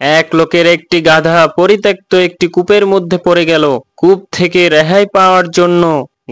এক লোকের একটি গাধা পরিত্যক্ত একটি কূপের মধ্যে পড়ে গেল। কূপ থেকে রেহাই পাওয়ার জন্য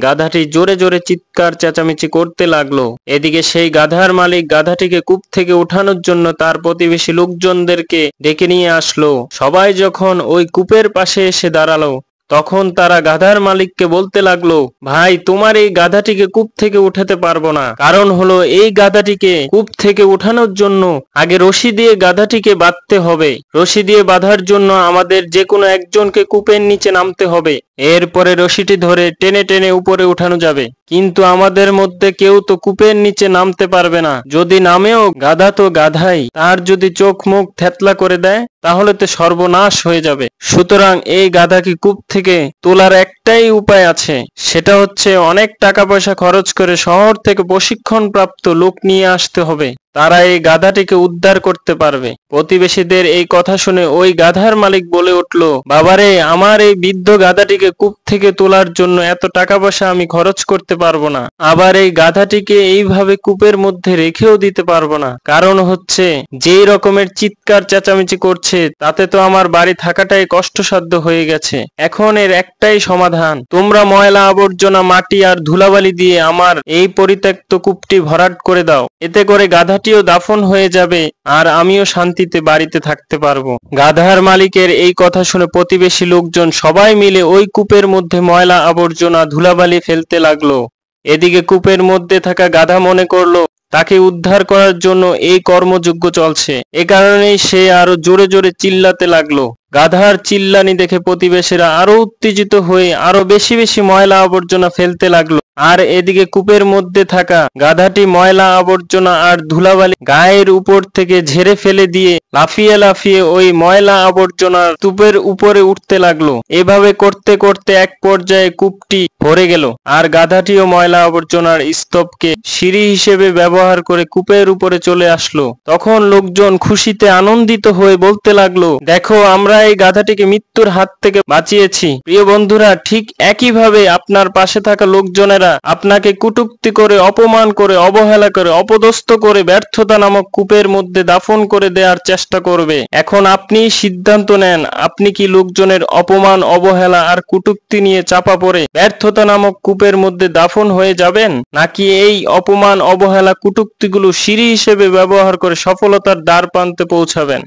গাধাটি জোরে জোরে চিৎকার চেঁচামেচি করতে লাগলো। এদিকে সেই গাধার মালিক গাধাটিকে কূপ থেকে উঠানোর জন্য তার প্রতিবেশী লোকজনদেরকে ডেকে নিয়ে আসলো। সবাই যখন ওই কূপের পাশে এসে দাঁড়ালো, তখন তারা গাধার মালিককে বলতে লাগলো, ভাই, তোমার এই গাধাটিকে কূপ থেকে উঠাতে পারবো না। কারণ হলো, এই গাধাটিকে কূপ থেকে উঠানোর জন্য আগে রশি দিয়ে গাধাটিকে বাঁধতে হবে। রশি দিয়ে বাঁধার জন্য আমাদের যে কোনো একজনকে কূপের নিচে নামতে হবে। এরপরে রশিটি ধরে টেনে টেনে উপরে উঠানো যাবে। কিন্তু আমাদের মধ্যে কেউ তো কূপের নিচে নামতে পারবে না। যদি নামেও, গাধা তো গাধাই, তার যদি চোখ মুখ থেতলা করে দেয় তাহলে তো সর্বনাশ হয়ে যাবে। সুতরাং এই গাধাকে কূপ থেকে তোলার একটাই উপায় আছে, সেটা হচ্ছে অনেক টাকা পয়সা খরচ করে শহর থেকে প্রশিক্ষণপ্রাপ্ত লোক নিয়ে আসতে হবে। তারা এই গাধাটিকে উদ্ধার করতে পারবে। প্রতিবেশীদের এই কথা শুনে ওই গাধার মালিক বলে উঠল, বাবারে, আমার এই বৃদ্ধ গাধাটিকে কূপ থেকে তোলার জন্য এত টাকা পয়সা আমি খরচ করতে পারবো না। আবার এই গাধাটিকে এইভাবে কূপের মধ্যে রেখেও দিতে পারবো না। কারণ হচ্ছে, যেই রকমের চিৎকার চেঁচামেচি করছে তাতে তো আমার বাড়ি থাকাটাই কষ্টসাধ্য হয়ে গেছে। এখন এর একটাই সমাধান, তোমরা ময়লা আবর্জনা, মাটি আর ধুলাবালি দিয়ে আমার এই পরিত্যক্ত কূপটি ভরাট করে দাও। এতে করে গাধাটিও দাফন হয়ে যাবে আর আমিও শান্তিতে বাড়িতে থাকতে পারবো। গাধার মালিকের এই কথা শুনে প্রতিবেশী লোকজন সবাই মিলে ওই কূপের মধ্যে ময়লা আবর্জনা ধুলাবালি ফেলতে লাগলো। এদিকে কূপের মধ্যে থাকা গাধা মনে করলো তাকে উদ্ধার করার জন্য এই কর্মযজ্ঞ চলছে। এ কারণেই সে আরো জোরে জোরে চিল্লাতে লাগলো। গাধার চিল্লানি দেখে প্রতিবেশীরা আরো উত্তেজিত হয়ে আরো বেশি বেশি ময়লা আবর্জনা ফেলতে লাগলো। আর এদিকে কূপের মধ্যে থাকা গাধাটি ময়লা আবর্জনা আর ধুলাবালি গায়ের উপর থেকে ঝেড়ে ফেলে দিয়ে লাফিয়ে লাফিয়ে ওই ময়লা আবর্জনার কূপের উপরে উঠতে লাগলো। এভাবে করতে করতে এক পর্যায়ে কূপটি ভরে গেল আর গাধাটিও ময়লা আবর্জনার স্তূপকে সিঁড়ি হিসেবে ব্যবহার করে কূপের উপরে চলে আসলো। তখন লোকজন খুশিতে আনন্দিত হয়ে বলতে লাগলো, দেখো, আমরা এই গাধাটিকে মৃত্যুর হাত থেকে বাঁচিয়েছি। প্রিয় বন্ধুরা, ঠিক একইভাবে আপনার পাশে থাকা লোকজনেরা আপনাকে কটূক্তি করে, অপমান করে, অবহেলা করে, অপদস্থ করে ব্যর্থতা নামক কূপের মধ্যে দাফন করে দেওয়ার চেষ্টা করবে। এখন আপনি সিদ্ধান্ত নেন, আপনি কি লোকজনের অপমান, অবহেলা আর কটূক্তি নিয়ে চাপা পড়ে ব্যর্থতা নামক কূপের মধ্যে দাফন হয়ে যাবেন, নাকি এই অপমান, অবহেলা, কটূক্তিগুলো সিঁড়ি হিসেবে ব্যবহার করে সফলতার দ্বার প্রান্তে পৌঁছাবেন।